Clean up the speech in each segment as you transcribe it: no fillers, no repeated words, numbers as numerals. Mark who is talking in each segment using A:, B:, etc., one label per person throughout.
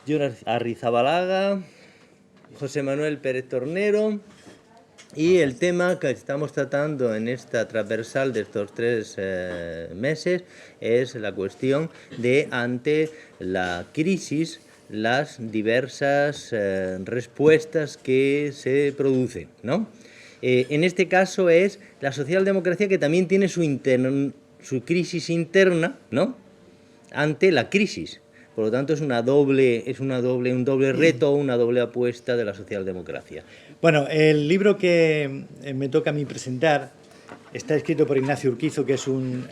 A: Jon Arrizabalaga, José Manuel Pérez Tornero, y el tema que estamos tratando en esta transversal de estos 3 meses es la cuestión de, ante la crisis, las diversas respuestas que se producen, ¿no? En este caso es la socialdemocracia, que también tiene su crisis interna, ¿no?, ante la crisis. Por lo tanto, es un doble reto, una doble apuesta de la socialdemocracia.
B: Bueno, el libro que me toca a mí presentar está escrito por Ignacio Urquizo, que es un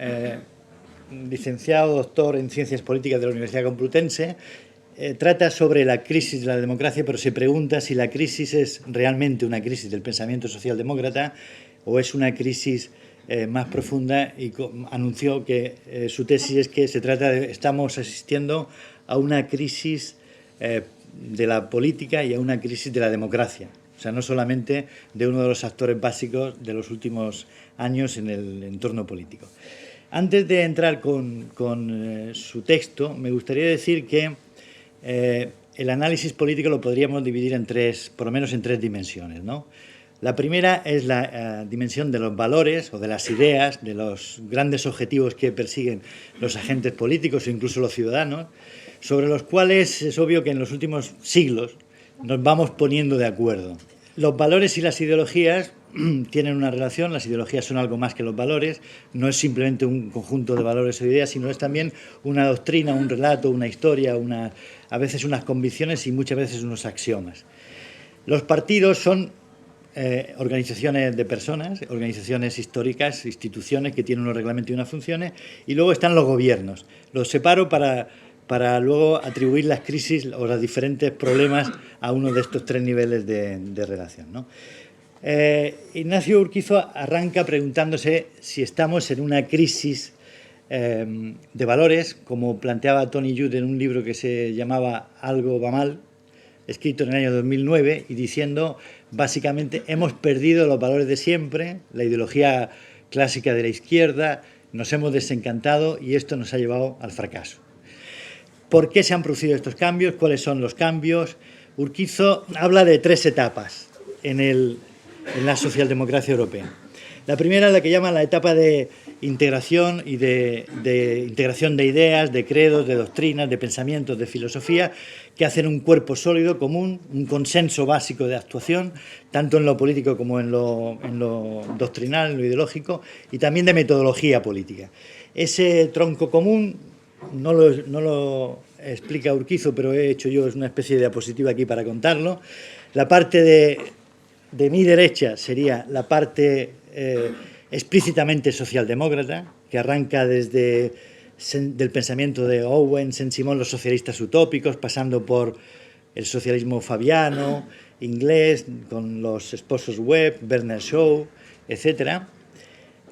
B: licenciado, doctor en Ciencias Políticas de la Universidad Complutense. Trata sobre la crisis de la democracia, pero se pregunta si la crisis es realmente una crisis del pensamiento socialdemócrata o es una crisis más profunda, y anunció que su tesis es que estamos asistiendo a una crisis de la política y a una crisis de la democracia. O sea, no solamente de uno de los actores básicos de los últimos años en el entorno político. Antes de entrar con su texto, me gustaría decir que el análisis político lo podríamos dividir por lo menos en 3 dimensiones, ¿no? La primera es la dimensión de los valores o de las ideas, de los grandes objetivos que persiguen los agentes políticos o incluso los ciudadanos, sobre los cuales es obvio que en los últimos siglos nos vamos poniendo de acuerdo. Los valores y las ideologías tienen una relación. Las ideologías son algo más que los valores. No es simplemente un conjunto de valores o ideas, sino es también una doctrina, un relato, una historia, a veces unas convicciones y muchas veces unos axiomas. Los partidos son organizaciones de personas, organizaciones históricas, instituciones que tienen unos reglamentos y unas funciones, y luego están los gobiernos. Los separo para luego atribuir las crisis o los diferentes problemas a uno de estos 3 niveles de relación, ¿no? Ignacio Urquizo arranca preguntándose si estamos en una crisis de valores, como planteaba Tony Judt en un libro que se llamaba Algo va mal, escrito en el año 2009, y diciendo, básicamente, hemos perdido los valores de siempre, la ideología clásica de la izquierda, nos hemos desencantado y esto nos ha llevado al fracaso. ¿Por qué se han producido estos cambios? ¿Cuáles son los cambios? Urquizo habla de 3 etapas en la socialdemocracia europea. La primera es la que llama la etapa de integración y de integración de ideas, de credos, de doctrinas, de pensamientos, de filosofía, que hacen un cuerpo sólido, común, un consenso básico de actuación, tanto en lo político como en lo doctrinal, en lo ideológico, y también de metodología política. Ese tronco común no lo explica Urquizo, pero he hecho yo una especie de diapositiva aquí para contarlo. La parte de mi derecha sería la parte explícitamente socialdemócrata, que arranca desde del pensamiento de Owen, Saint-Simon, los socialistas utópicos, pasando por el socialismo fabiano, inglés, con los esposos Webb, Bernard Shaw, etc.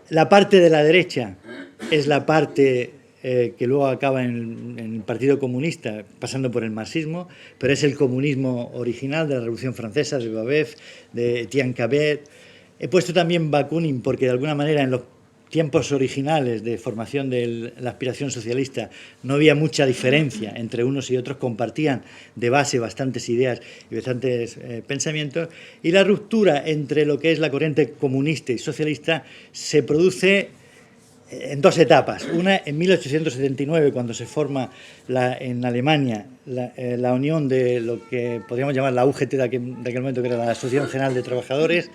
B: La parte de la derecha es la parte que luego acaba en el Partido Comunista, pasando por el marxismo, pero es el comunismo original de la Revolución Francesa, de Babeuf, de Etienne Cabet. He puesto también Bakunin porque, de alguna manera, en los tiempos originales de formación de la aspiración socialista no había mucha diferencia entre unos y otros, compartían de base bastantes ideas y bastantes pensamientos, y la ruptura entre lo que es la corriente comunista y socialista se produce en 2 etapas. Una en 1879, cuando se forma en Alemania la unión de lo que podríamos llamar la UGT de aquel momento, que era la Asociación General de Trabajadores,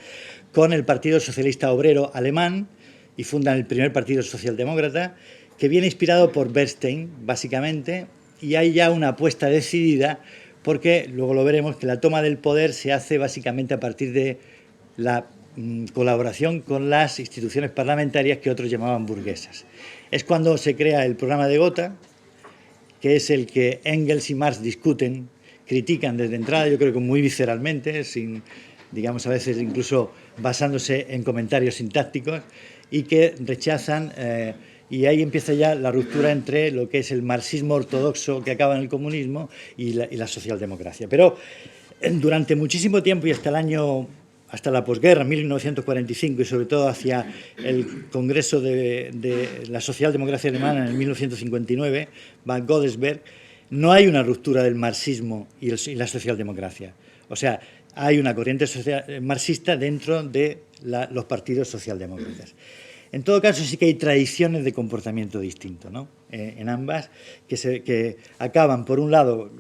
B: con el Partido Socialista Obrero Alemán, y fundan el primer partido socialdemócrata, que viene inspirado por Bernstein, básicamente, y hay ya una apuesta decidida, porque luego lo veremos, que la toma del poder se hace básicamente a partir de la colaboración con las instituciones parlamentarias que otros llamaban burguesas. Es cuando se crea el programa de Gotha, que es el que Engels y Marx discuten, critican desde entrada, yo creo que muy visceralmente, sin, digamos, a veces incluso basándose en comentarios sintácticos, y que rechazan, y ahí empieza ya la ruptura entre lo que es el marxismo ortodoxo que acaba en el comunismo y la socialdemocracia. Pero durante muchísimo tiempo y hasta la posguerra, 1945, y sobre todo hacia el Congreso de la Socialdemocracia Alemana en 1959, Van Godesberg, no hay una ruptura del marxismo y la socialdemocracia. O sea, hay una corriente marxista dentro de los partidos socialdemócratas. En todo caso, sí que hay tradiciones de comportamiento distinto, ¿no? En ambas, que acaban, por un lado,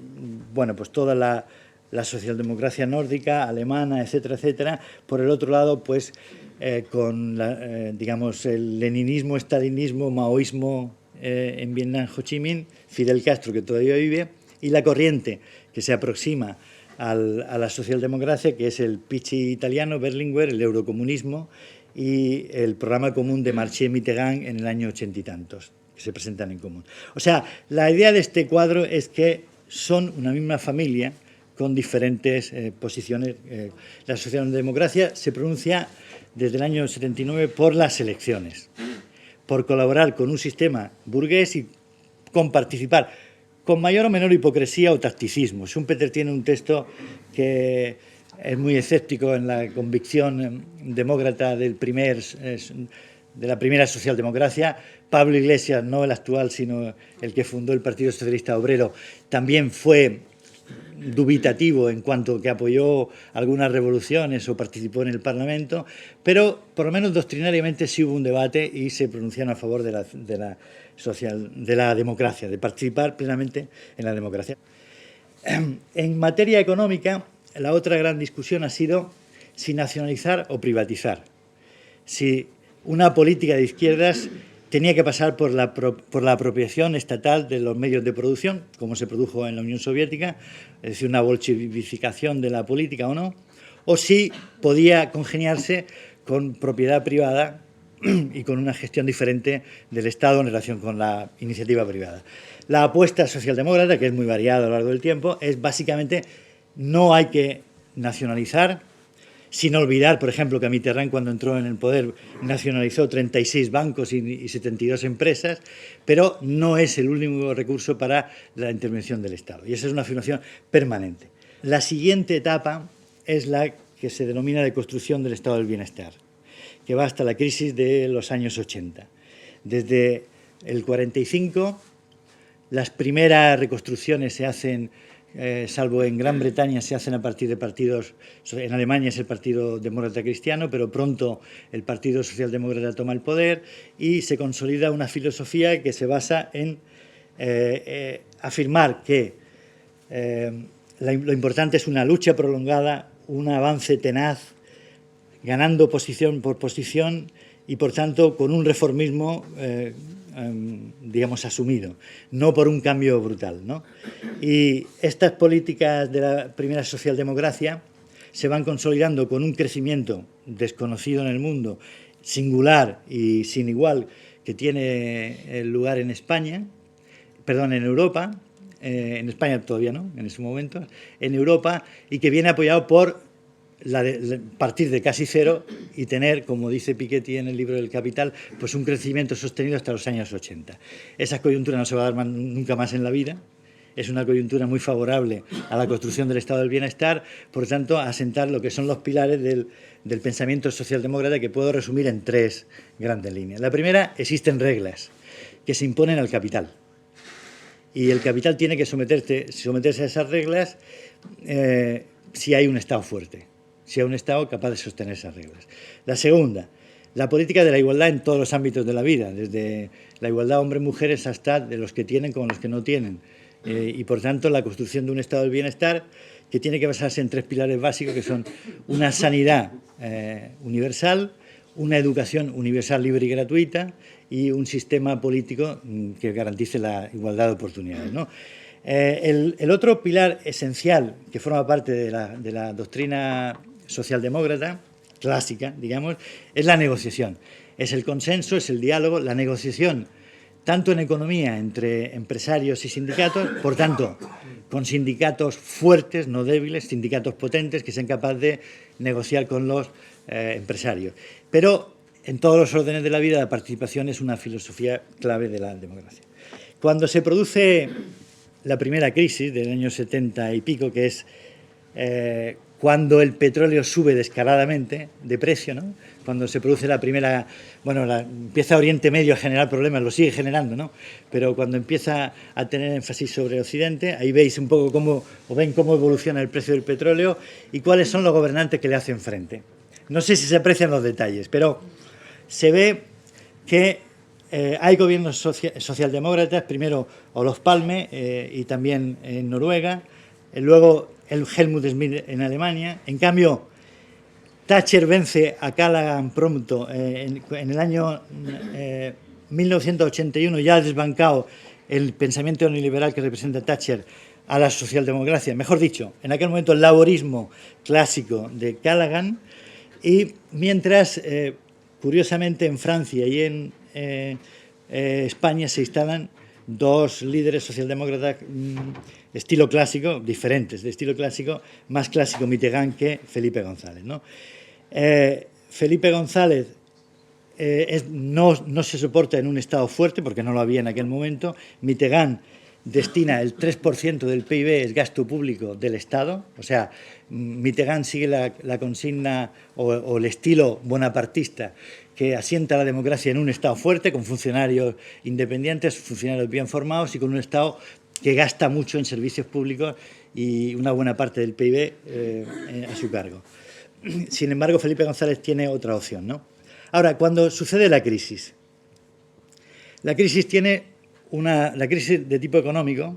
B: bueno, pues toda la socialdemocracia nórdica, alemana, etcétera, etcétera. Por el otro lado, pues, con, digamos, el leninismo, estalinismo, maoísmo en Vietnam, Ho Chi Minh, Fidel Castro, que todavía vive, y la corriente que se aproxima a la socialdemocracia, que es el Pichi italiano, Berlinguer, el eurocomunismo y el programa común de Marché-Mitterrand en el año 80 y tantos, que se presentan en común. O sea, la idea de este cuadro es que son una misma familia con diferentes posiciones. La socialdemocracia se pronuncia desde el año 79 por las elecciones, por colaborar con un sistema burgués y con participar, con mayor o menor hipocresía o tacticismo. Schumpeter tiene un texto que es muy escéptico en la convicción demócrata de la primera socialdemocracia. Pablo Iglesias, no el actual, sino el que fundó el Partido Socialista Obrero, también fue dubitativo en cuanto que apoyó algunas revoluciones o participó en el Parlamento, pero por lo menos doctrinariamente sí hubo un debate y se pronunciaron a favor de la democracia, de participar plenamente en la democracia. En materia económica, la otra gran discusión ha sido si nacionalizar o privatizar, si una política de izquierdas tenía que pasar por la apropiación estatal de los medios de producción, como se produjo en la Unión Soviética, es decir, una bolchevificación de la política o no, o si podía congeniarse con propiedad privada y con una gestión diferente del Estado en relación con la iniciativa privada. La apuesta socialdemócrata, que es muy variada a lo largo del tiempo, es básicamente no hay que nacionalizar, sin olvidar, por ejemplo, que Mitterrand, cuando entró en el poder, nacionalizó 36 bancos y 72 empresas, pero no es el único recurso para la intervención del Estado. Y esa es una afirmación permanente. La siguiente etapa es la que se denomina de construcción del Estado del Bienestar, que va hasta la crisis de los años 80. Desde el 45, las primeras reconstrucciones se hacen, salvo en Gran Bretaña, se hacen a partir de partidos. En Alemania es el Partido Demócrata Cristiano, pero pronto el Partido Socialdemócrata toma el poder y se consolida una filosofía que se basa en afirmar que lo importante es una lucha prolongada, un avance tenaz, ganando posición por posición y, por tanto, con un reformismo digamos, asumido, no por un cambio brutal, ¿no? Y estas políticas de la primera socialdemocracia se van consolidando con un crecimiento desconocido en el mundo, singular y sin igual, que tiene lugar en España, perdón, en Europa, en España todavía no, en ese momento, en Europa, y que viene apoyado por partir de casi cero y tener, como dice Piketty en el libro del Capital, pues un crecimiento sostenido hasta los años 80. Esa coyuntura no se va a dar nunca más en la vida. Es una coyuntura muy favorable a la construcción del Estado del Bienestar, por tanto, a asentar lo que son los pilares del pensamiento socialdemócrata, que puedo resumir en tres grandes líneas. La primera, existen reglas que se imponen al capital. Y el capital tiene que someterse a esas reglas si hay un Estado fuerte, si hay un Estado capaz de sostener esas reglas. La segunda, la política de la igualdad en todos los ámbitos de la vida, desde la igualdad hombres-mujeres hasta de los que tienen con los que no tienen. Y, por tanto, la construcción de un Estado del bienestar que tiene que basarse en tres pilares básicos, que son una sanidad universal, una educación universal, libre y gratuita, y un sistema político que garantice la igualdad de oportunidades, ¿no? El otro pilar esencial que forma parte de la doctrina socialdemócrata clásica, digamos, es la negociación. Es el consenso, es el diálogo, la negociación, tanto en economía entre empresarios y sindicatos, por tanto, con sindicatos fuertes, no débiles, sindicatos potentes que sean capaces de negociar con los empresarios. Pero en todos los órdenes de la vida la participación es una filosofía clave de la democracia. Cuando se produce la primera crisis del año 70 y pico, que es cuando el petróleo sube descaradamente de precio, ¿no? Cuando se produce la primera, bueno, empieza Oriente Medio a generar problemas, lo sigue generando, ¿no? Pero cuando empieza a tener énfasis sobre Occidente, ahí veis un poco cómo evoluciona el precio del petróleo y cuáles son los gobernantes que le hacen frente. No sé si se aprecian los detalles, pero se ve que hay gobiernos socialdemócratas, primero Olof Palme y también en Noruega, luego el Helmut Schmidt en Alemania. En cambio, Thatcher vence a Callaghan pronto, en el año 1981, ya ha desbancado el pensamiento neoliberal que representa Thatcher a la socialdemocracia, mejor dicho, en aquel momento el laborismo clásico de Callaghan, y mientras, curiosamente, en Francia y en España se instalan dos líderes socialdemócratas estilo clásico, diferentes, de estilo clásico, más clásico Mitterrand que Felipe González, ¿no? Felipe González no se soporta en un Estado fuerte, porque no lo había en aquel momento. Mitterrand destina el 3% del PIB, es gasto público del Estado, o sea, Mitterrand sigue la consigna o el estilo bonapartista que asienta la democracia en un Estado fuerte, con funcionarios independientes, funcionarios bien formados y con un Estado que gasta mucho en servicios públicos y una buena parte del PIB a su cargo. Sin embargo, Felipe González tiene otra opción, ¿no? Ahora, cuando sucede la crisis la crisis de tipo económico,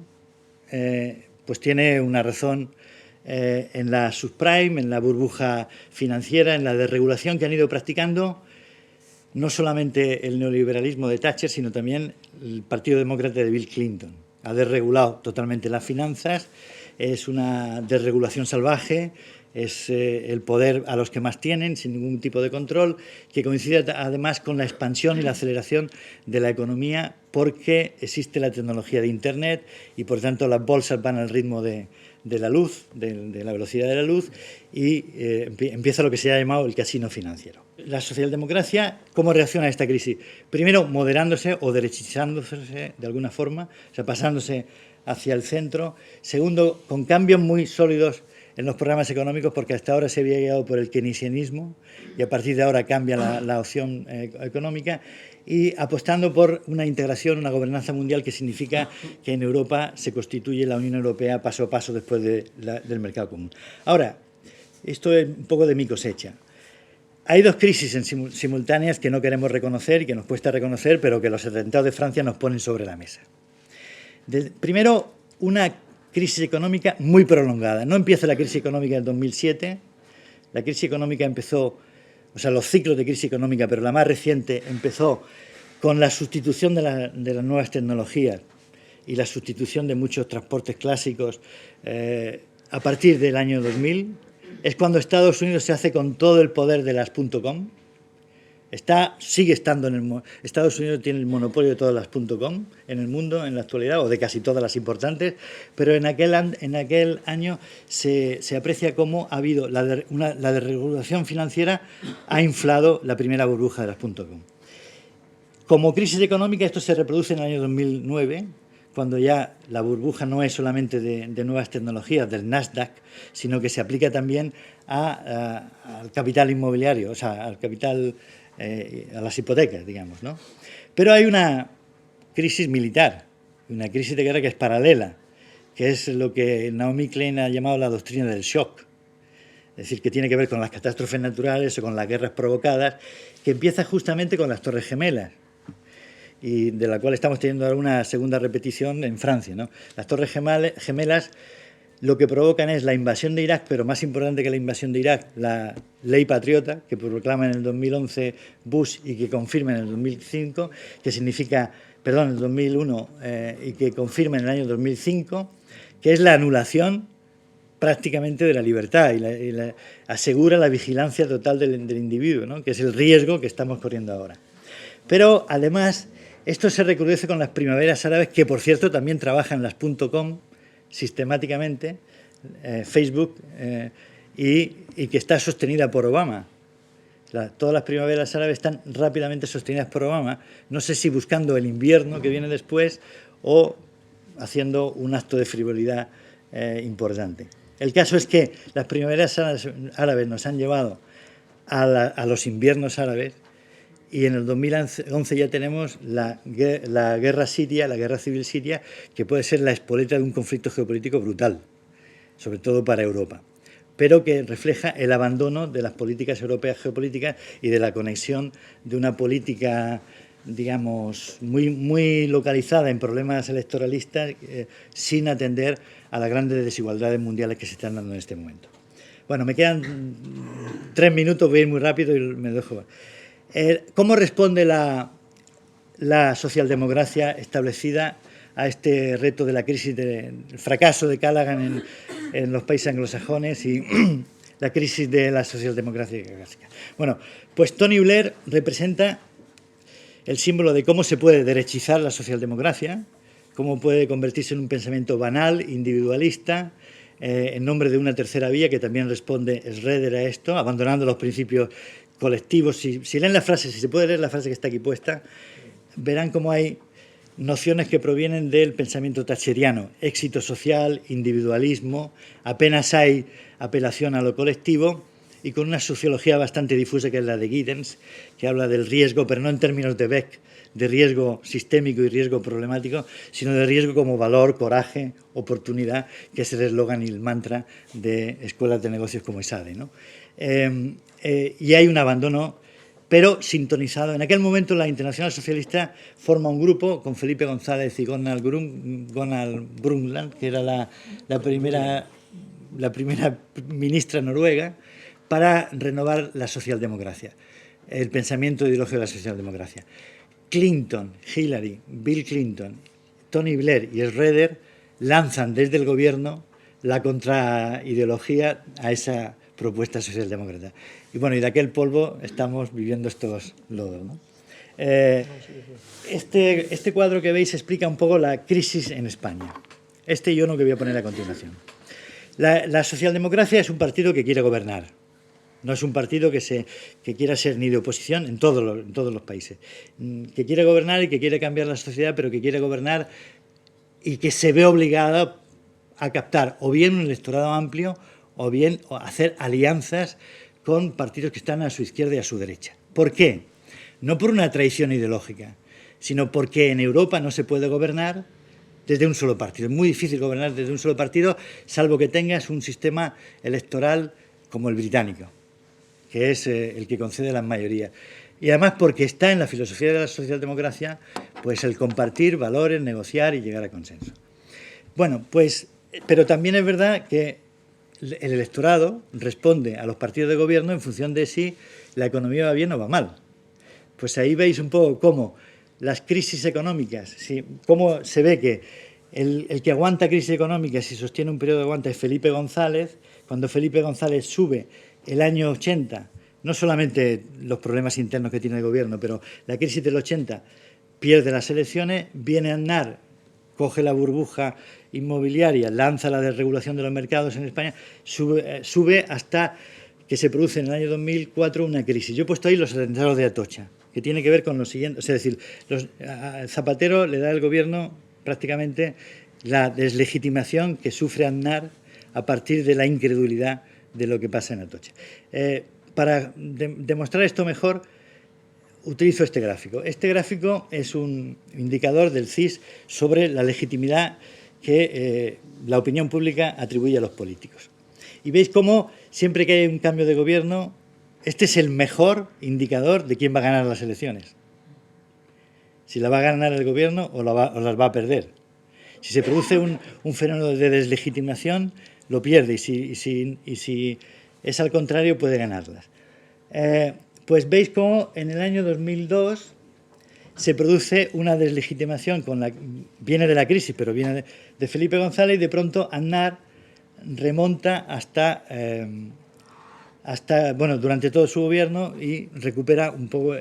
B: pues tiene una razón en la subprime, en la burbuja financiera, en la desregulación que han ido practicando no solamente el neoliberalismo de Thatcher, sino también el Partido Demócrata de Bill Clinton. Ha desregulado totalmente las finanzas, es una desregulación salvaje, es el poder a los que más tienen, sin ningún tipo de control, que coincide además con la expansión y la aceleración de la economía, porque existe la tecnología de Internet y, por tanto, las bolsas van al ritmo de la luz, de la velocidad de la luz, y empieza lo que se ha llamado el casino financiero. La socialdemocracia, ¿cómo reacciona a esta crisis? Primero, moderándose o derechizándose de alguna forma, o sea, pasándose hacia el centro. Segundo, con cambios muy sólidos en los programas económicos, porque hasta ahora se había guiado por el keynesianismo y a partir de ahora cambia la opción económica, y apostando por una integración, una gobernanza mundial que significa que en Europa se constituye la Unión Europea paso a paso después del mercado común. Ahora, esto es un poco de mi cosecha. Hay dos crisis simultáneas que no queremos reconocer y que nos cuesta reconocer, pero que los atentados de Francia nos ponen sobre la mesa. Primero, una crisis económica muy prolongada. No empieza la crisis económica en 2007, la crisis económica empezó, o sea, los ciclos de crisis económica, pero la más reciente empezó con la sustitución de las nuevas tecnologías y la sustitución de muchos transportes clásicos a partir del año 2000. Es cuando Estados Unidos se hace con todo el poder de las .com. Sigue estando Estados Unidos tiene el monopolio de todas las .com en el mundo en la actualidad, o de casi todas las importantes, pero en aquel año se aprecia cómo ha habido la desregulación financiera ha inflado la primera burbuja de las .com. Como crisis económica, esto se reproduce en el año 2009, cuando ya la burbuja no es solamente de nuevas tecnologías, del Nasdaq, sino que se aplica también al capital inmobiliario, o sea, al capital, a las hipotecas, digamos, ¿no? Pero hay una crisis militar, una crisis de guerra que es paralela, que es lo que Naomi Klein ha llamado la doctrina del shock. Es decir, que tiene que ver con las catástrofes naturales o con las guerras provocadas, que empieza justamente con las Torres Gemelas, y de la cual estamos teniendo ahora una segunda repetición en Francia, ¿no? Las Torres Gemelas lo que provocan es la invasión de Irak, pero más importante que la invasión de Irak, la ley patriota, que proclama en el 2011 Bush y que confirma en el 2005, que significa, perdón, en el 2001 y que confirma en el año 2005, que es la anulación prácticamente de la libertad y asegura la vigilancia total del individuo, ¿no? Que es el riesgo que estamos corriendo ahora. Pero, además, esto se recrudece con las primaveras árabes, que, por cierto, también trabajan las .com sistemáticamente, Facebook, y que está sostenida por Obama. Todas las primaveras árabes están rápidamente sostenidas por Obama, no sé si buscando el invierno que viene después o haciendo un acto de frivolidad importante. El caso es que las primaveras árabes nos han llevado a los inviernos árabes, y en el 2011 ya tenemos la guerra siria, la guerra civil siria, que puede ser la espoleta de un conflicto geopolítico brutal, sobre todo para Europa, pero que refleja el abandono de las políticas europeas geopolíticas y de la conexión de una política, digamos, muy localizada en problemas electoralistas, sin atender a las grandes desigualdades mundiales que se están dando en este momento. Bueno, me quedan 3 minutos, voy a ir muy rápido y me dejo. ¿Cómo responde la socialdemocracia establecida a este reto de la crisis, del fracaso de Callaghan en los países anglosajones y la crisis de la socialdemocracia clásica? Bueno, pues Tony Blair representa el símbolo de cómo se puede derechizar la socialdemocracia, cómo puede convertirse en un pensamiento banal, individualista, en nombre de una tercera vía, que también responde Schroeder a esto, abandonando los principios colectivos. Si leen la frase, si se puede leer la frase que está aquí puesta, verán cómo hay nociones que provienen del pensamiento thatcheriano: éxito social, individualismo, apenas hay apelación a lo colectivo, y con una sociología bastante difusa, que es la de Giddens, que habla del riesgo, pero no en términos de Beck, de riesgo sistémico y riesgo problemático, sino de riesgo como valor, coraje, oportunidad, que es el eslogan y el mantra de escuelas de negocios como ESADE, ¿no? Y hay un abandono, pero sintonizado. En aquel momento la Internacional Socialista forma un grupo con Felipe González y Gonald Brundtland, que era la primera ministra noruega, para renovar la socialdemocracia, el pensamiento ideológico de la socialdemocracia. Clinton, Hillary, Bill Clinton, Tony Blair y Schroeder lanzan desde el gobierno la contraideología a esa propuesta socialdemócrata. Y bueno, y de aquel polvo estamos viviendo estos lodos, ¿no? Este cuadro que veis explica un poco la crisis en España. Este y uno que voy a poner a continuación. La socialdemocracia es un partido que quiere gobernar. No es un partido que quiera ser ni de oposición en todos los países. Que quiere gobernar y que quiere cambiar la sociedad, pero que quiere gobernar y que se ve obligado a captar o bien un electorado amplio o bien hacer alianzas con partidos que están a su izquierda y a su derecha. ¿Por qué? No por una traición ideológica, sino porque en Europa no se puede gobernar desde un solo partido. Es muy difícil gobernar desde un solo partido, salvo que tengas un sistema electoral como el británico, que es el que concede las mayorías. Y además porque está en la filosofía de la socialdemocracia, pues el compartir valores, negociar y llegar a consenso. Bueno, pues, pero también es verdad que el electorado responde a los partidos de gobierno en función de si la economía va bien o va mal. Pues ahí veis un poco cómo las crisis económicas, cómo se ve que el que aguanta crisis económicas y sostiene un periodo de aguanta es Felipe González. Cuando Felipe González sube el año 80, no solamente los problemas internos que tiene el gobierno, pero la crisis del 80, pierde las elecciones, viene Aznar, coge la burbuja inmobiliaria, lanza la desregulación de los mercados en España, sube hasta que se produce en el año 2004 una crisis. Yo he puesto ahí los atentados de Atocha, que tiene que ver con lo siguiente, es decir, Zapatero le da al gobierno prácticamente la deslegitimación que sufre Aznar a partir de la incredulidad de lo que pasa en Atocha. Para demostrar esto mejor, utilizo este gráfico. Este gráfico es un indicador del CIS sobre la legitimidad que la opinión pública atribuye a los políticos. Y veis cómo siempre que hay un cambio de gobierno, este es el mejor indicador de quién va a ganar las elecciones. Si la va a ganar el gobierno o las va a perder. Si se produce un fenómeno de deslegitimación, lo pierde, y si es al contrario, puede ganarlas. Pues veis cómo en el año 2002 se produce una deslegitimación, viene de la crisis, pero viene de Felipe González, y de pronto Aznar remonta hasta durante todo su gobierno y recupera un poco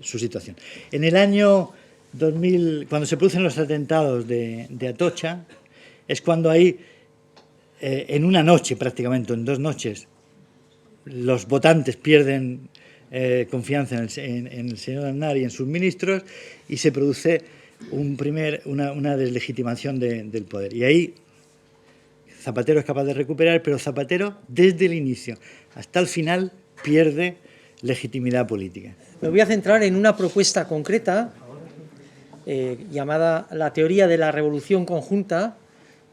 B: su situación. En el año 2000, cuando se producen los atentados de Atocha, es cuando hay, en una noche prácticamente, en 2 noches, los votantes pierden confianza en el señor Aznar y en sus ministros, y se produce una deslegitimación del poder. Y ahí Zapatero es capaz de recuperar, pero Zapatero, desde el inicio hasta el final, pierde legitimidad política.
C: Me voy a centrar en una propuesta concreta llamada la teoría de la revolución conjunta,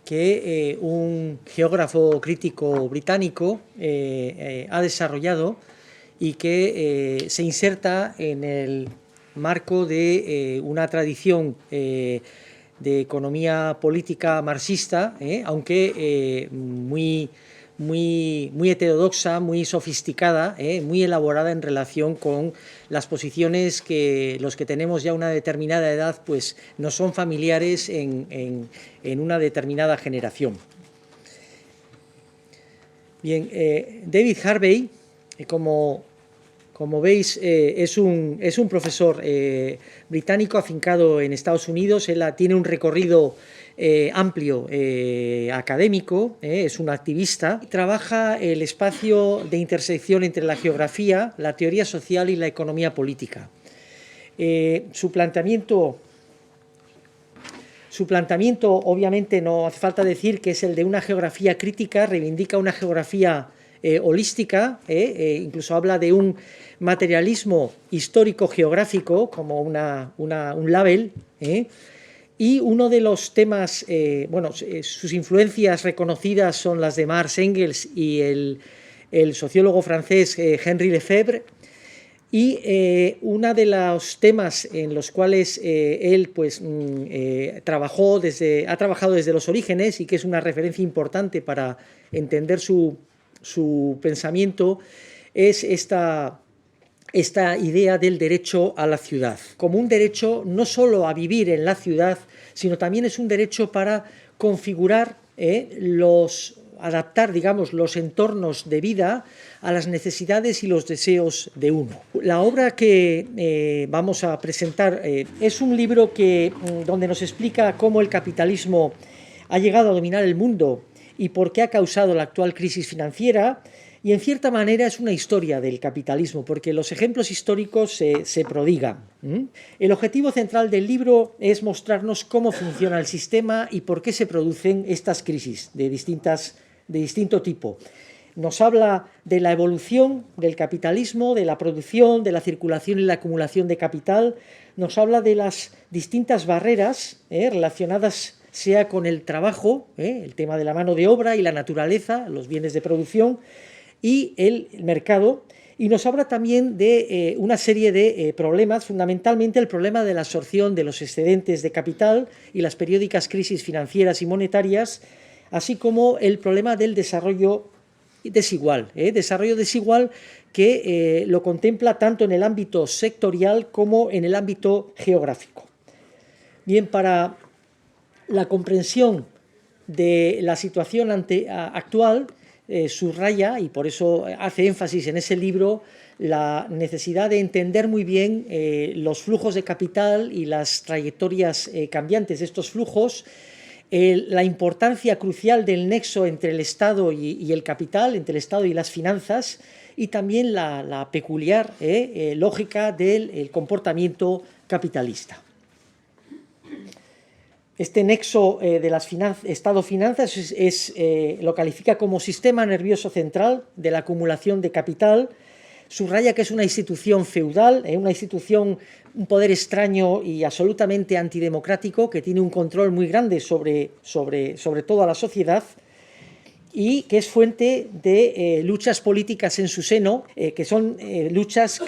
C: que un geógrafo crítico británico ha desarrollado y que se inserta en el marco de una tradición de economía política marxista, aunque muy heterodoxa, muy sofisticada, muy elaborada en relación con las posiciones que los que tenemos ya una determinada edad pues nos son familiares en una determinada generación. Bien, David Harvey, como veis, es un profesor británico afincado en Estados Unidos. Él tiene un recorrido amplio académico, es un activista. Trabaja el espacio de intersección entre la geografía, la teoría social y la economía política. Su planteamiento, obviamente, no hace falta decir que es el de una geografía crítica, reivindica una geografía holística, incluso habla de un materialismo histórico-geográfico como un label, y uno de los temas, sus influencias reconocidas son las de Marx, Engels y el sociólogo francés Henri Lefebvre, y uno de los temas en los cuales él pues, ha trabajado desde los orígenes y que es una referencia importante para entender su pensamiento es esta idea del derecho a la ciudad, como un derecho no solo a vivir en la ciudad, sino también es un derecho para configurar adaptar, digamos, los entornos de vida a las necesidades y los deseos de uno. La obra que vamos a presentar es un libro donde nos explica cómo el capitalismo ha llegado a dominar el mundo y por qué ha causado la actual crisis financiera, y en cierta manera es una historia del capitalismo, porque los ejemplos históricos se prodigan. El objetivo central del libro es mostrarnos cómo funciona el sistema y por qué se producen estas crisis de distinto tipo. Nos habla de la evolución del capitalismo, de la producción, de la circulación y la acumulación de capital. Nos habla de las distintas barreras relacionadas sea con el trabajo, el tema de la mano de obra y la naturaleza, los bienes de producción, y el mercado, y nos habla también de una serie de problemas, fundamentalmente el problema de la absorción de los excedentes de capital y las periódicas crisis financieras y monetarias, así como el problema del desarrollo desigual, que lo contempla tanto en el ámbito sectorial como en el ámbito geográfico. Bien, para la comprensión de la situación actual, subraya, y por eso hace énfasis en ese libro, la necesidad de entender muy bien los flujos de capital y las trayectorias cambiantes de estos flujos, la importancia crucial del nexo entre el Estado y el capital, entre el Estado y las finanzas, y también la peculiar lógica del comportamiento capitalista. Este nexo de las Estado-finanzas lo califica como sistema nervioso central de la acumulación de capital. Subraya que es una institución feudal, un poder extraño y absolutamente antidemocrático que tiene un control muy grande sobre toda la sociedad, y que es fuente de luchas políticas en su seno, que son luchas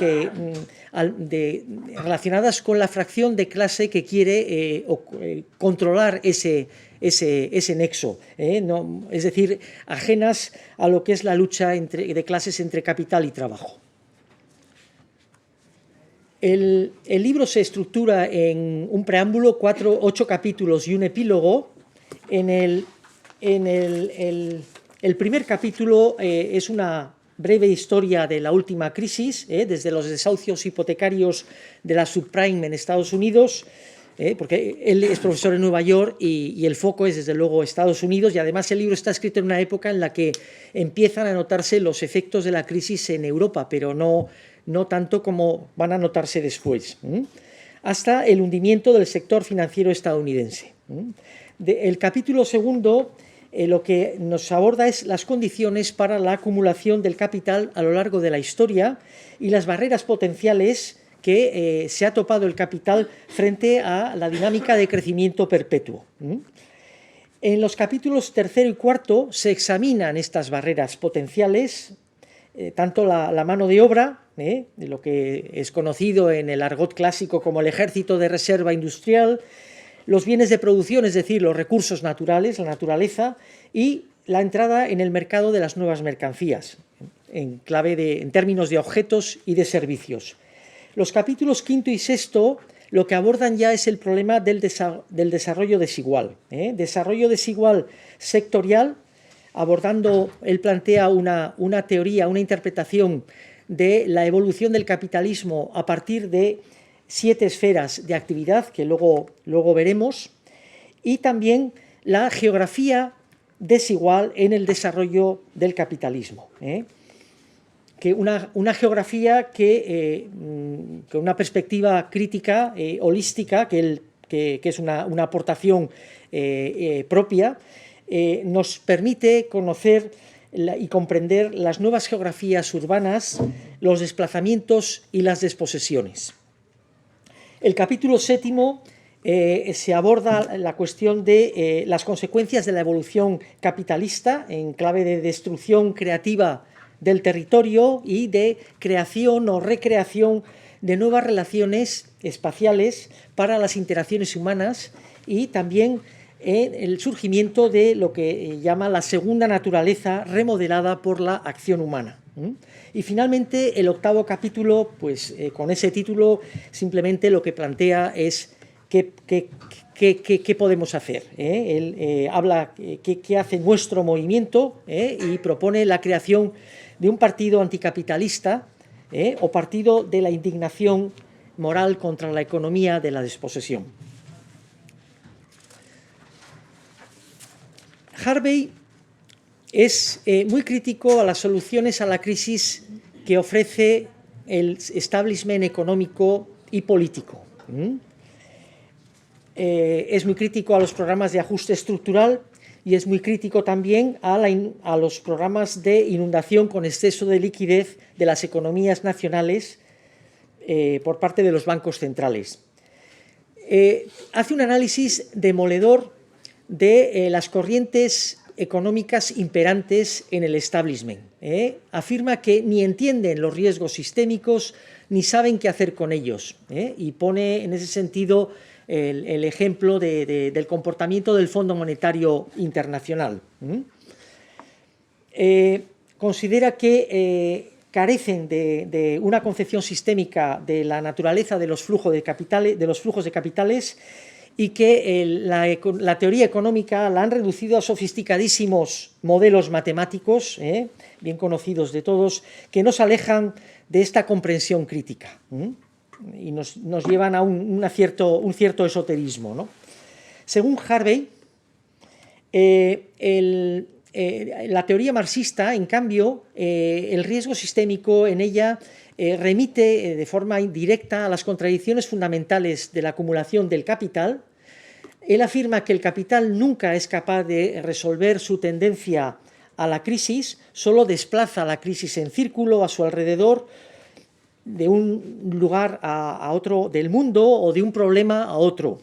C: relacionadas con la fracción de clase que quiere controlar ese nexo, es decir, ajenas a lo que es la lucha de clases entre capital y trabajo. El libro se estructura en un preámbulo, 8 capítulos y un epílogo. El primer capítulo es una breve historia de la última crisis, desde los desahucios hipotecarios de la subprime en Estados Unidos, porque él es profesor en Nueva York y el foco es desde luego Estados Unidos, y además el libro está escrito en una época en la que empiezan a notarse los efectos de la crisis en Europa, pero no tanto como van a notarse después, hasta el hundimiento del sector financiero estadounidense. El capítulo segundo lo que nos aborda es las condiciones para la acumulación del capital a lo largo de la historia y las barreras potenciales que se ha topado el capital frente a la dinámica de crecimiento perpetuo. En los capítulos 3 y 4 se examinan estas barreras potenciales, tanto la mano de obra, de lo que es conocido en el argot clásico como el ejército de reserva industrial, los bienes de producción, es decir, los recursos naturales, la naturaleza, y la entrada en el mercado de las nuevas mercancías, en términos de objetos y de servicios. Los capítulos 5 y 6 lo que abordan ya es el problema del desarrollo desigual. Desarrollo desigual sectorial, abordando, él plantea una teoría, una interpretación de la evolución del capitalismo a partir de 7 esferas de actividad, que luego veremos, y también la geografía desigual en el desarrollo del capitalismo. Que una geografía con una perspectiva crítica, holística, que es una aportación propia, nos permite conocer y comprender las nuevas geografías urbanas, los desplazamientos y las desposesiones. El capítulo 7 se aborda la cuestión de las consecuencias de la evolución capitalista en clave de destrucción creativa del territorio y de creación o recreación de nuevas relaciones espaciales para las interacciones humanas y también el surgimiento de lo que llama la segunda naturaleza remodelada por la acción humana. Y finalmente el 8º capítulo, pues con ese título simplemente lo que plantea es qué podemos hacer. Él habla qué hace nuestro movimiento y propone la creación de un partido anticapitalista o partido de la indignación moral contra la economía de la desposesión. Harvey es muy crítico a las soluciones a la crisis que ofrece el establishment económico y político. Es muy crítico a los programas de ajuste estructural y es muy crítico también a los programas de inundación con exceso de liquidez de las economías nacionales por parte de los bancos centrales. Hace un análisis demoledor de las corrientes económicas imperantes en el establishment. Afirma que ni entienden los riesgos sistémicos ni saben qué hacer con ellos, y pone en ese sentido el ejemplo del comportamiento del Fondo Monetario Internacional. Considera que carecen de una concepción sistémica de la naturaleza de los flujos de capitales y que la teoría económica la han reducido a sofisticadísimos modelos matemáticos, bien conocidos de todos, que nos alejan de esta comprensión crítica y nos llevan a un cierto esoterismo, ¿no? Según Harvey, la teoría marxista, en cambio, el riesgo sistémico en ella remite de forma indirecta a las contradicciones fundamentales de la acumulación del capital. Él afirma que el capital nunca es capaz de resolver su tendencia a la crisis, solo desplaza la crisis en círculo a su alrededor, de un lugar a otro del mundo o de un problema a otro.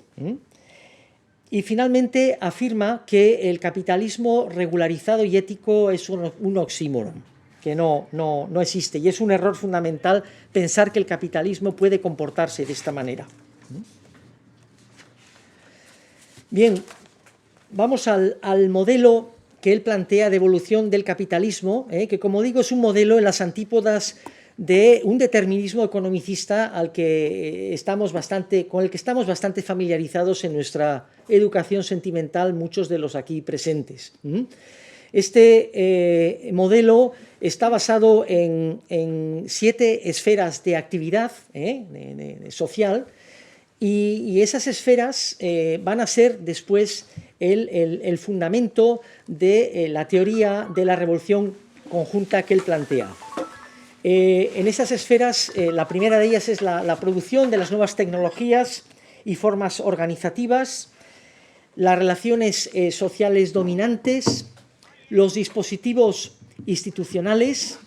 C: Y finalmente afirma que el capitalismo regularizado y ético es un oxímoron, que no existe, y es un error fundamental pensar que el capitalismo puede comportarse de esta manera. Bien, vamos al modelo que él plantea de evolución del capitalismo, que, como digo, es un modelo en las antípodas de un determinismo economicista con el que estamos bastante familiarizados en nuestra educación sentimental, muchos de los aquí presentes. Este modelo está basado en 7 esferas de actividad social, y esas esferas van a ser después el fundamento de la teoría de la revolución conjunta que él plantea. En esas esferas, la primera de ellas es la producción de las nuevas tecnologías y formas organizativas. las relaciones sociales dominantes, los dispositivos institucionales,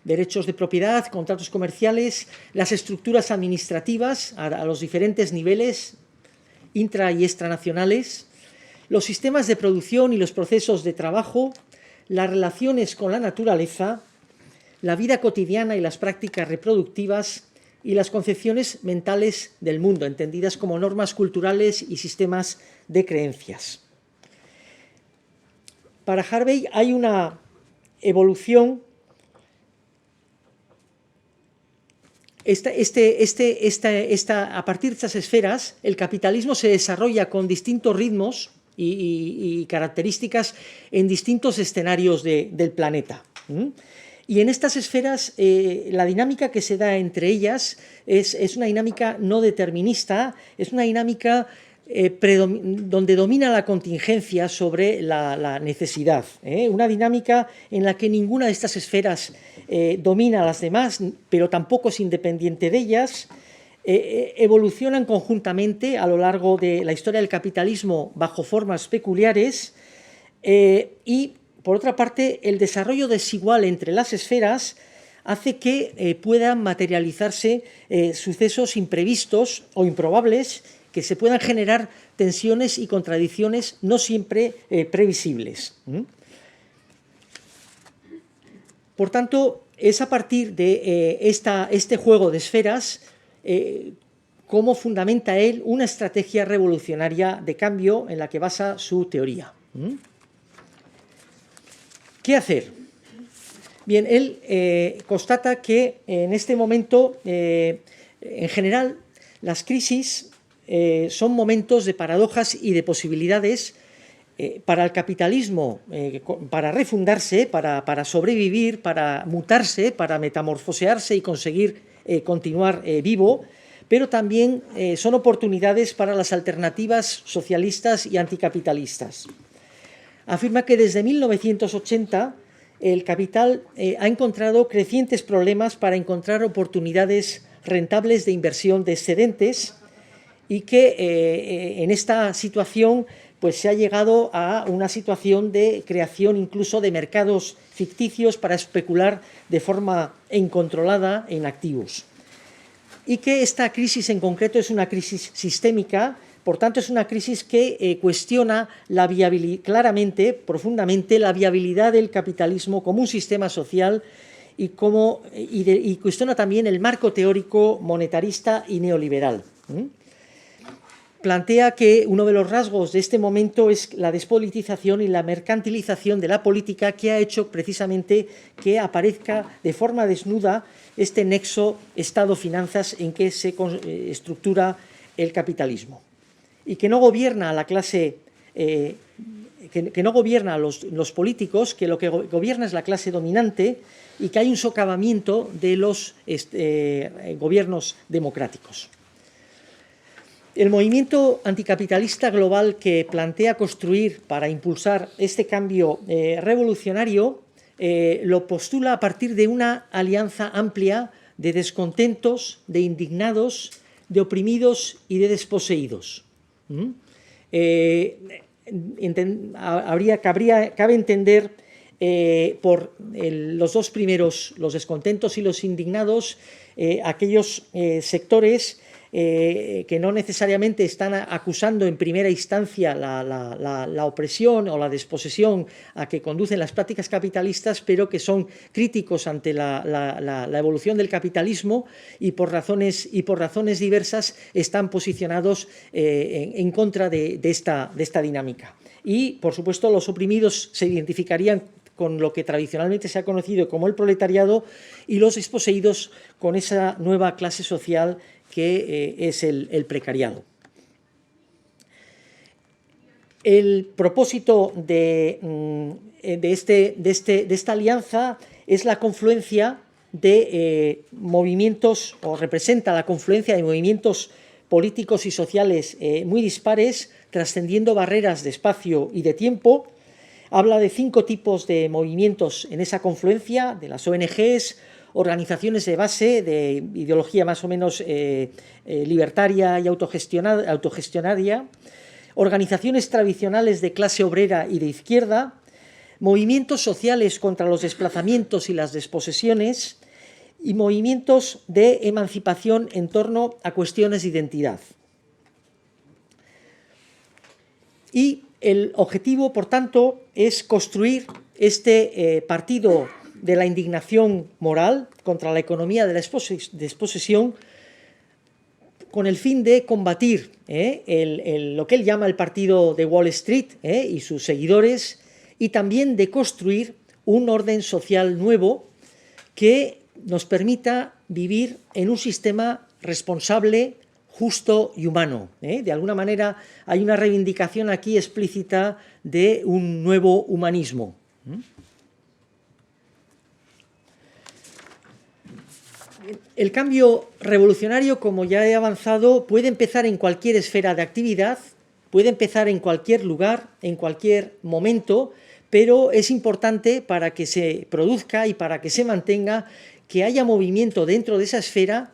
C: derechos de propiedad, contratos comerciales, las estructuras administrativas a los diferentes niveles intra- y extranacionales, los sistemas de producción y los procesos de trabajo, las relaciones con la naturaleza, la vida cotidiana y las prácticas reproductivas y las concepciones mentales del mundo, entendidas como normas culturales y sistemas de creencias. Para Harvey hay una evolución. A partir de estas esferas, el capitalismo se desarrolla con distintos ritmos y características en distintos escenarios del planeta. Y en estas esferas, la dinámica que se da entre ellas es una dinámica no determinista, es una dinámica donde domina la contingencia sobre la necesidad. Una dinámica en la que ninguna de estas esferas domina a las demás, pero tampoco es independiente de ellas. Evolucionan conjuntamente a lo largo de la historia del capitalismo bajo formas peculiares y, por otra parte, el desarrollo desigual entre las esferas hace que puedan materializarse sucesos imprevistos o improbables que se puedan generar tensiones y contradicciones no siempre previsibles. Por tanto, es a partir de este juego de esferas cómo fundamenta él una estrategia revolucionaria de cambio en la que basa su teoría. ¿Qué hacer? Bien, él constata que en este momento, en general, las crisis son momentos de paradojas y de posibilidades para el capitalismo, para refundarse, para sobrevivir, para mutarse, para metamorfosearse y conseguir continuar vivo, pero también son oportunidades para las alternativas socialistas y anticapitalistas. Afirma que desde 1980 el capital ha encontrado crecientes problemas para encontrar oportunidades rentables de inversión de excedentes y que en esta situación pues, se ha llegado a una situación de creación incluso de mercados ficticios para especular de forma incontrolada en activos. Y que esta crisis en concreto es una crisis sistémica, por tanto es una crisis que cuestiona la viabilidad, claramente, profundamente, la viabilidad del capitalismo como un sistema social y cuestiona también el marco teórico monetarista y neoliberal. Plantea que uno de los rasgos de este momento es la despolitización y la mercantilización de la política que ha hecho precisamente que aparezca de forma desnuda este nexo Estado-finanzas en que se estructura el capitalismo y que no gobierna a la clase, que no gobierna a los políticos, que lo que gobierna es la clase dominante y que hay un socavamiento de los gobiernos democráticos. El movimiento anticapitalista global que plantea construir para impulsar este cambio revolucionario lo postula a partir de una alianza amplia de descontentos, de indignados, de oprimidos y de desposeídos. Cabe entender por los dos primeros, los descontentos y los indignados, aquellos sectores que no necesariamente están acusando en primera instancia la opresión o la desposesión a que conducen las prácticas capitalistas, pero que son críticos ante la evolución del capitalismo y por razones diversas están posicionados en contra de esta dinámica. Y, por supuesto, los oprimidos se identificarían con lo que tradicionalmente se ha conocido como el proletariado y los desposeídos con esa nueva clase social que es el precariado. El propósito de esta alianza es la confluencia de movimientos, o representa la confluencia de movimientos políticos y sociales muy dispares, trascendiendo barreras de espacio y de tiempo. Habla de 5 tipos de movimientos en esa confluencia, de las ONGs, organizaciones de base de ideología más o menos libertaria y autogestionaria, organizaciones tradicionales de clase obrera y de izquierda, movimientos sociales contra los desplazamientos y las desposesiones y movimientos de emancipación en torno a cuestiones de identidad. Y el objetivo, por tanto, es construir este partido de la indignación moral contra la economía de la desposesión con el fin de combatir lo que él llama el partido de Wall Street y sus seguidores, y también de construir un orden social nuevo que nos permita vivir en un sistema responsable, justo y humano. De alguna manera hay una reivindicación aquí explícita de un nuevo humanismo. El cambio revolucionario, como ya he avanzado, puede empezar en cualquier esfera de actividad, puede empezar en cualquier lugar, en cualquier momento, pero es importante para que se produzca y para que se mantenga que haya movimiento dentro de esa esfera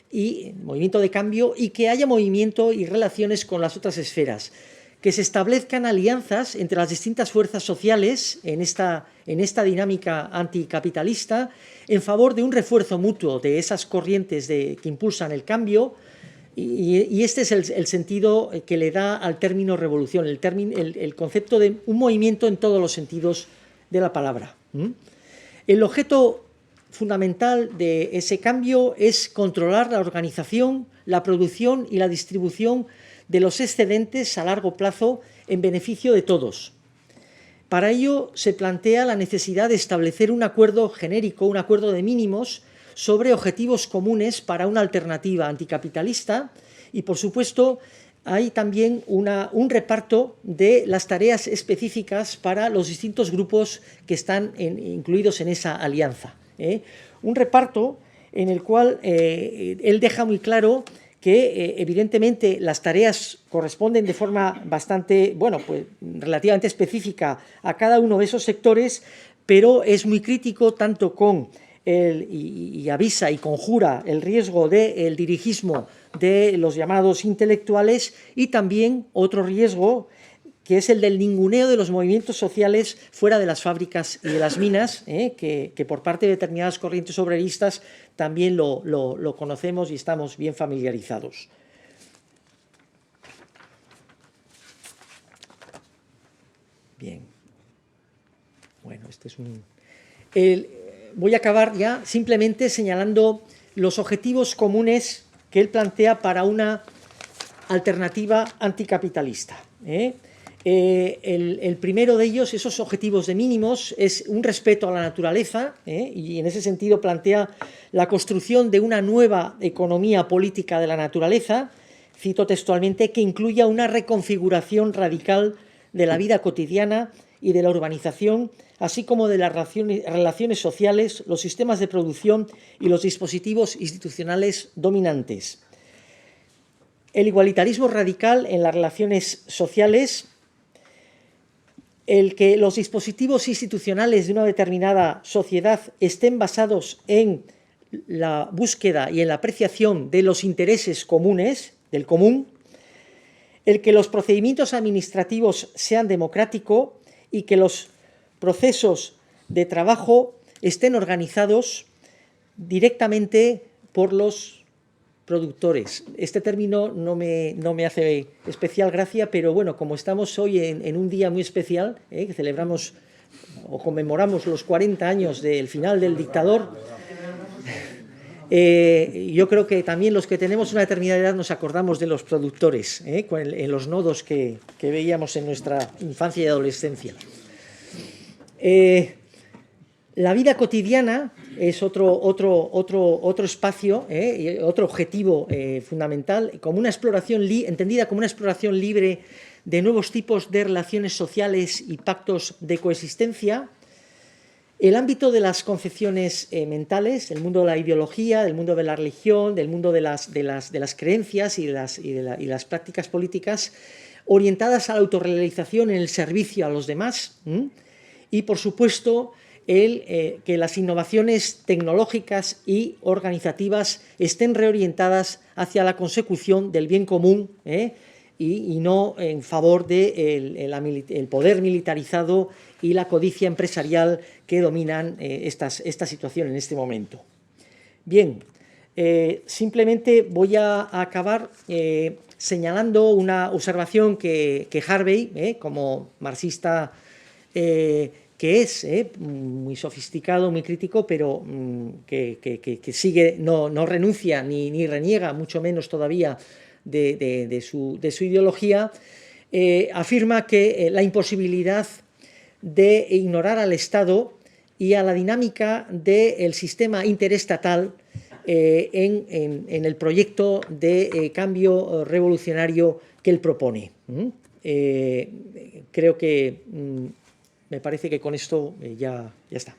C: y movimiento de cambio, y que haya movimiento y relaciones con las otras esferas, que se establezcan alianzas entre las distintas fuerzas sociales en esta dinámica anticapitalista en favor de un refuerzo mutuo de esas corrientes que impulsan el cambio, y este es el sentido que le da al término revolución, el concepto de un movimiento en todos los sentidos de la palabra. El objeto fundamental de ese cambio es controlar la organización, la producción y la distribución de los excedentes a largo plazo en beneficio de todos. Para ello se plantea la necesidad de establecer un acuerdo genérico, un acuerdo de mínimos sobre objetivos comunes para una alternativa anticapitalista, y, por supuesto, hay también un reparto de las tareas específicas para los distintos grupos que están incluidos en esa alianza. Un reparto en el cual él deja muy claro que evidentemente las tareas corresponden de forma bastante, relativamente específica a cada uno de esos sectores, pero es muy crítico tanto con y avisa y conjura el riesgo del dirigismo de los llamados intelectuales, y también otro riesgo que es el del ninguneo de los movimientos sociales fuera de las fábricas y de las minas, que por parte de determinadas corrientes obreristas también lo conocemos y estamos bien familiarizados. Bien. Bueno, voy a acabar ya simplemente señalando los objetivos comunes que él plantea para una alternativa anticapitalista. El primero de ellos, esos objetivos de mínimos, es un respeto a la naturaleza, y en ese sentido plantea la construcción de una nueva economía política de la naturaleza, cito textualmente, que incluya una reconfiguración radical de la vida cotidiana y de la urbanización, así como de las relaciones sociales, los sistemas de producción y los dispositivos institucionales dominantes. El igualitarismo radical en las relaciones sociales, el que los dispositivos institucionales de una determinada sociedad estén basados en la búsqueda y en la apreciación de los intereses comunes, del común, el que los procedimientos administrativos sean democráticos y que los procesos de trabajo estén organizados directamente por los productores. Este término no me hace especial gracia, pero bueno, como estamos hoy en un día muy especial, que celebramos o conmemoramos los 40 años del final del dictador, yo creo que también los que tenemos una determinada edad nos acordamos de los productores, en los nodos que veíamos en nuestra infancia y adolescencia. La vida cotidiana es otro espacio, otro objetivo fundamental, como una exploración entendida como una exploración libre de nuevos tipos de relaciones sociales y pactos de coexistencia. El ámbito de las concepciones mentales, el mundo de la ideología, del mundo de la religión, del mundo de las creencias y de las prácticas políticas orientadas a la autorrealización en el servicio a los demás, y, por supuesto, que las innovaciones tecnológicas y organizativas estén reorientadas hacia la consecución del bien común, y no en favor del el poder militarizado y la codicia empresarial que dominan esta situación en este momento. Bien, simplemente voy a acabar señalando una observación que Harvey, como marxista que es muy sofisticado, muy crítico, pero que sigue, no renuncia ni reniega, mucho menos todavía, de su ideología, afirma que la imposibilidad de ignorar al Estado y a la dinámica del sistema interestatal en el proyecto de cambio revolucionario que él propone. Creo que me parece que con esto ya está.